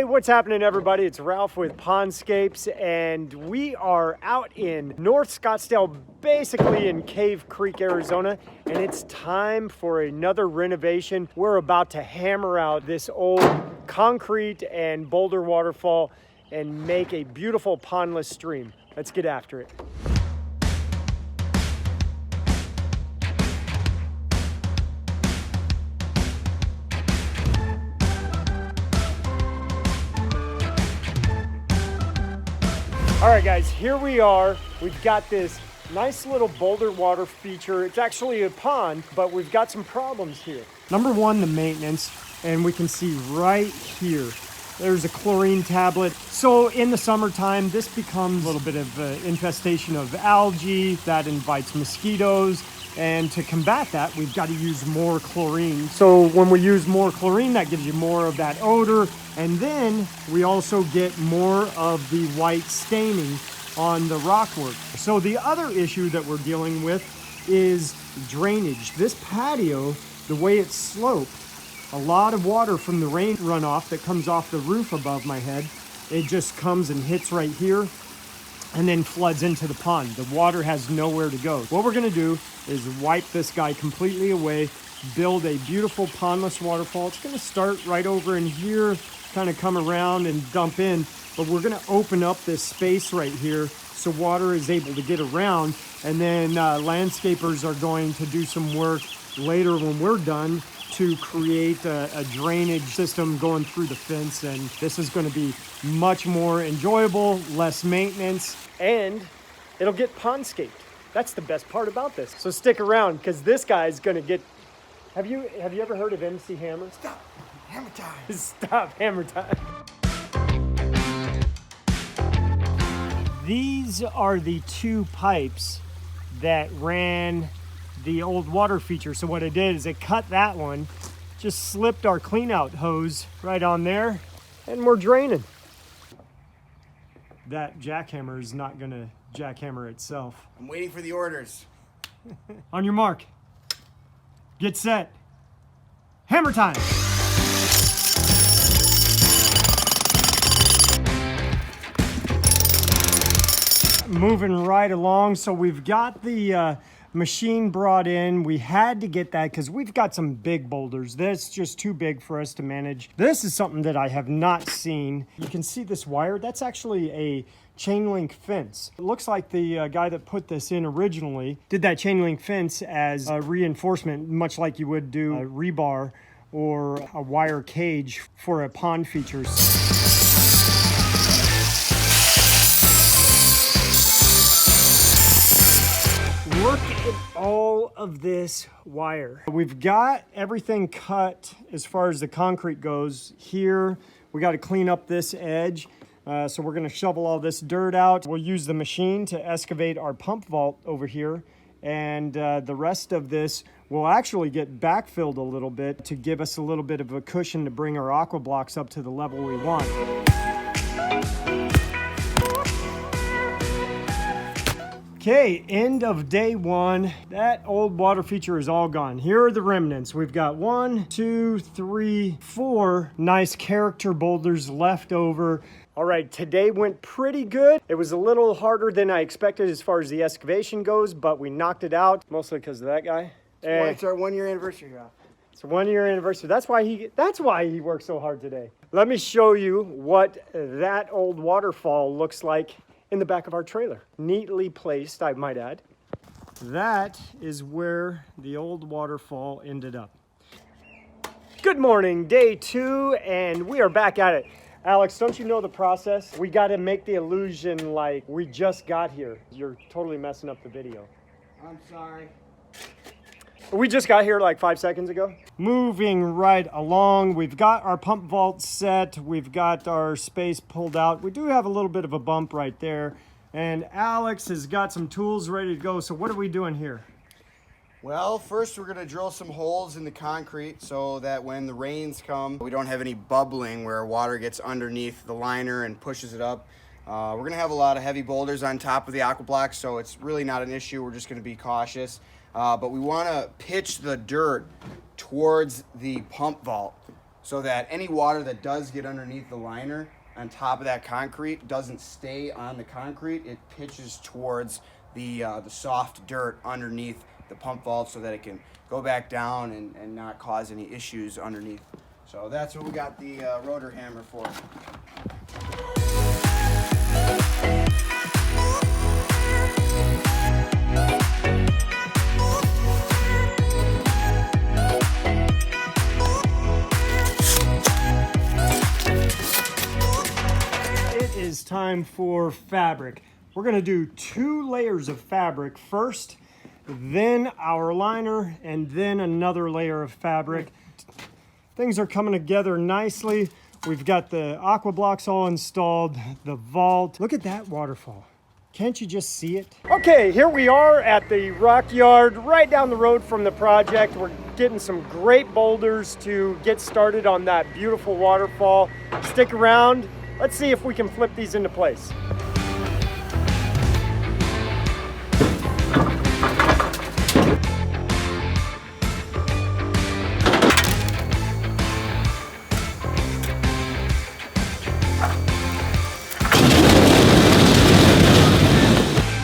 Hey, what's happening, everybody? It's Ralph with Pondscapes, and we are out in North Scottsdale, basically in Cave Creek, Arizona, and it's time for another renovation. We're about to hammer out this old concrete and boulder waterfall and make a beautiful pondless stream. Let's get after it. All right, guys, here we are. We've got this nice little boulder water feature. It's actually a pond, but we've got some problems here. Number one, the maintenance, and we can see right here, there's a chlorine tablet. So in the summertime, this becomes a little bit of infestation of algae that invites mosquitoes. And to combat that, we've got to use more chlorine. So when we use more chlorine, that gives you more of that odor. And then we also get more of the white staining on the rockwork. So the other issue that we're dealing with is drainage. This patio, the way it's sloped, a lot of water from the rain runoff that comes off the roof above my head, it just comes and hits right here and then floods into the pond. The water has nowhere to go. What we're gonna do is wipe this guy completely away, build a beautiful pondless waterfall. It's gonna start right over in here, kind of come around and dump in, but we're gonna open up this space right here so water is able to get around, and then landscapers are going to do some work later when we're done to create a drainage system going through the fence, and this is going to be much more enjoyable, less maintenance, and it'll get pondscaped. That's the best part about this. So stick around, because this guy's going to get... Have you ever heard of MC Hammer? Stop! Hammer time! Stop! Hammer time! These are the two pipes that ran the old water feature. So what I did is I cut that one, just slipped our clean out hose right on there, and we're draining. That jackhammer is not gonna jackhammer itself. I'm waiting for the orders. On your mark, get set, hammer time. Moving right along, so we've got the machine brought in. We had to get that because we've got some big boulders. That's just too big for us to manage. This is something that I have not seen. You can see this wire. That's actually a chain link fence. It looks like the guy that put this in originally did that chain link fence as a reinforcement, much like you would do a rebar or a wire cage for a pond feature. Look at all of this wire. We've got everything cut as far as the concrete goes. Here, we got to clean up this edge. So we're going to shovel all this dirt out. We'll use the machine to excavate our pump vault over here. And the rest of this will actually get backfilled a little bit to give us a little bit of a cushion to bring our aqua blocks up to the level we want. Okay, end of day one. That old water feature is all gone. Here are the remnants. We've got 1, 2, 3, 4 nice character boulders left over. All right, today went pretty good. It was a little harder than I expected as far as the excavation goes, but we knocked it out, mostly because of that guy. It's our 1 year anniversary, Ralph. It's a 1 year anniversary. That's why he worked so hard today. Let me show you what that old waterfall looks like in the back of our trailer. Neatly placed, I might add. That is where the old waterfall ended up. Good morning, day 2, and we are back at it. Alex, don't you know the process? We got to make the illusion like we just got here. You're totally messing up the video. I'm sorry. We just got here like 5 seconds ago. Moving right along, we've got our pump vault set. We've got our space pulled out. We do have a little bit of a bump right there. And Alex has got some tools ready to go. So what are we doing here? Well, first we're gonna drill some holes in the concrete so that when the rains come, we don't have any bubbling where water gets underneath the liner and pushes it up. We're gonna have a lot of heavy boulders on top of the aqua blocks, so it's really not an issue. We're just gonna be cautious. But we wanna pitch the dirt towards the pump vault. so that any water that does get underneath the liner on top of that concrete doesn't stay on the concrete. It pitches towards the soft dirt underneath the pump valve so that it can go back down and not cause any issues underneath. So that's what we got the rotor hammer for. It is time for fabric. We're gonna do 2 layers of fabric first, then our liner, and then another layer of fabric. Things are coming together nicely. We've got the aqua blocks all installed, the vault. Look at that waterfall. Can't you just see it? Okay, here we are at the rock yard right down the road from the project. We're getting some great boulders to get started on that beautiful waterfall. Stick around. Let's see if we can flip these into place.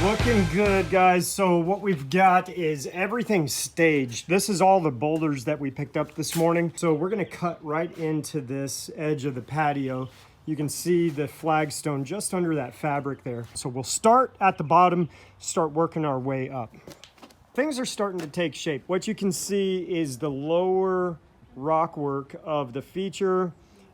Looking good, guys. So what we've got is everything staged. This is all the boulders that we picked up this morning. So we're gonna cut right into this edge of the patio. You can see the flagstone just under that fabric there. So we'll start at the bottom, start working our way up. Things are starting to take shape. What you can see is the lower rock work of the feature,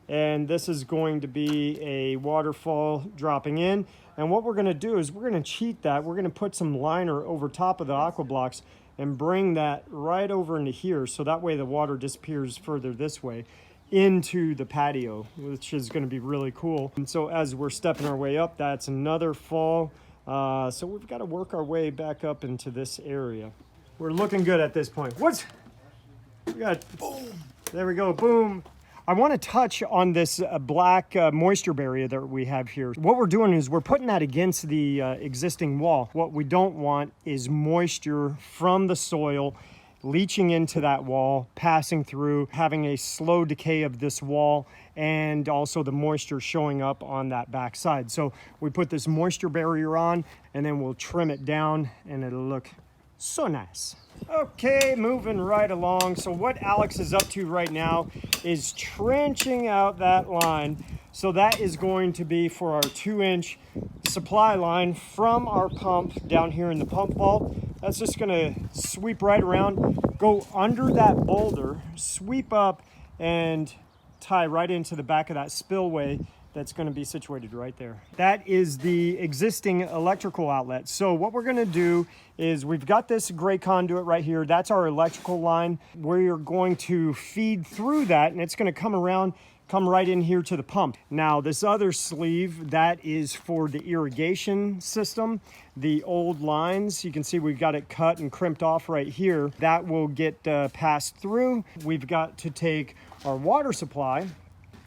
and this is going to be a waterfall dropping in. And what we're gonna do is we're gonna cheat that. We're gonna put some liner over top of the aqua blocks and bring that right over into here, so that way the water disappears further this way into the patio, which is going to be really cool. And so as we're stepping our way up, that's another fall. So we've got to work our way back up into this area. We're looking good at this point. We got, boom. There we go, boom. I want to touch on this black moisture barrier that we have here. What we're doing is we're putting that against the existing wall. What we don't want is moisture from the soil leaching into that wall, passing through, having a slow decay of this wall, and also the moisture showing up on that back side. So we put this moisture barrier on, and then we'll trim it down, and it'll look so nice. Okay, moving right along. So what Alex is up to right now is trenching out that line. So that is going to be for our 2-inch supply line from our pump down here in the pump vault. That's just gonna sweep right around, go under that boulder, sweep up, and tie right into the back of that spillway that's gonna be situated right there. That is the existing electrical outlet. So what we're gonna do is we've got this gray conduit right here. That's our electrical line. We're going to feed through that, and it's gonna come around, come right in here to the pump. Now this other sleeve, that is for the irrigation system. The old lines, you can see we've got it cut and crimped off right here. That will get passed through. We've got to take our water supply.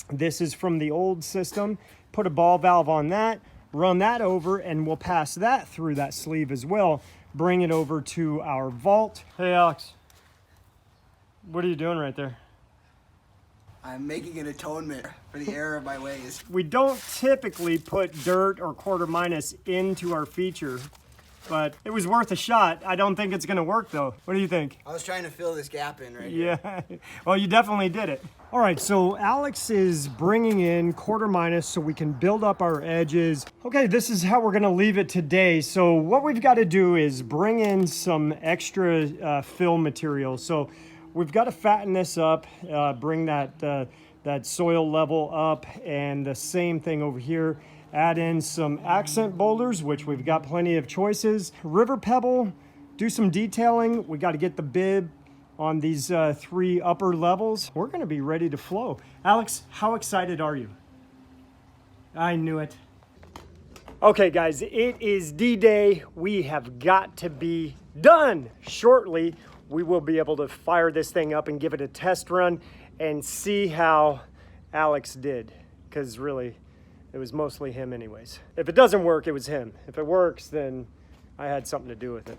This is from the old system. Put a ball valve on that, run that over, and we'll pass that through that sleeve as well. Bring it over to our vault. Hey Alex, what are you doing right there? I'm making an atonement for the error of my ways. We don't typically put dirt or quarter minus into our feature, but it was worth a shot. I don't think it's gonna work though. What do you think? I was trying to fill this gap in right here. Yeah, well, you definitely did it. All right, so Alex is bringing in quarter minus so we can build up our edges. Okay, this is how we're gonna leave it today. So what we've gotta do is bring in some extra fill material. So we've got to fatten this up, bring that soil level up, and the same thing over here. Add in some accent boulders, which we've got plenty of choices. River pebble, do some detailing. We got to get the bib on these 3 upper levels. We're going to be ready to flow. Alex, how excited are you? I knew it. Okay, guys, it is D-Day. We have got to be done shortly. We will be able to fire this thing up and give it a test run and see how Alex did, because really it was mostly him anyways. If it doesn't work, it was him. If it works, then I had something to do with it.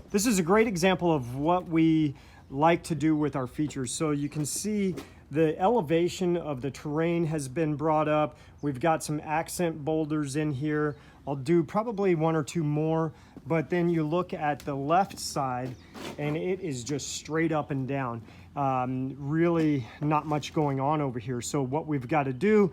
This is a great example of what we like to do with our features. So you can see The elevation of the terrain has been brought up. We've got some accent boulders in here. I'll do probably 1 or 2 more, but then you look at the left side and it is just straight up and down. Really not much going on over here. So what we've got to do,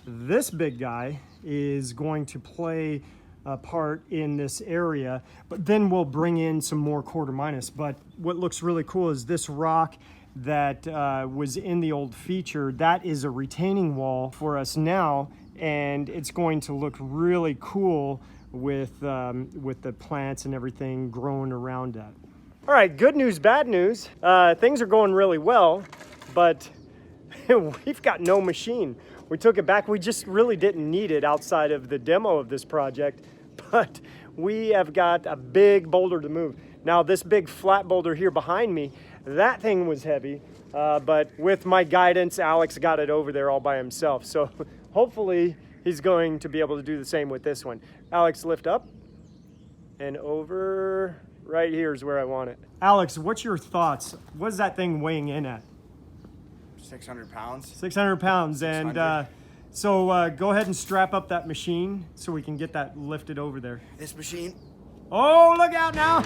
this big guy is going to play a part in this area, but then we'll bring in some more quarter minus. But what looks really cool is this rock that was in the old feature. That is a retaining wall for us now, and it's going to look really cool with the plants and everything growing around that. All right, good news, bad news. Things are going really well, but we've got no machine. We took it back. We just really didn't need it outside of the demo of this project, but we have got a big boulder to move. Now, this big flat boulder here behind me, that thing was heavy, but with my guidance, Alex got it over there all by himself. So hopefully he's going to be able to do the same with this one. Alex, lift up and over. Right here is where I want it. Alex, what's your thoughts? What's that thing weighing in at? 600 pounds. 600 pounds. 600. And so go ahead and strap up that machine so we can get that lifted over there. This machine. Oh, look out now.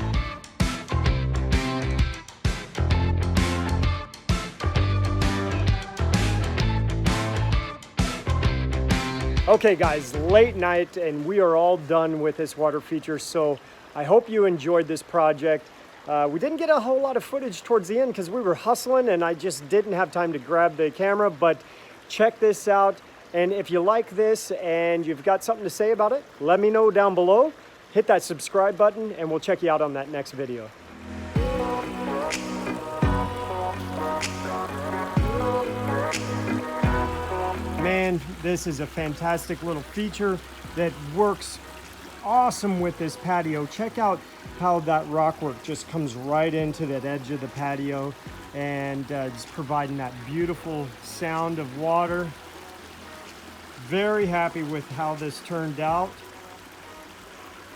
Okay guys, late night and we are all done with this water feature. So I hope you enjoyed this project. We didn't get a whole lot of footage towards the end because we were hustling and I just didn't have time to grab the camera, but check this out. And if you like this and you've got something to say about it, let me know down below. Hit that subscribe button and we'll check you out on that next video. Man, this is a fantastic little feature that works awesome with this patio. Check out how that rock work just comes right into that edge of the patio and just providing that beautiful sound of water. Very happy with how this turned out.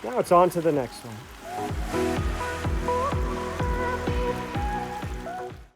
Now it's on to the next one.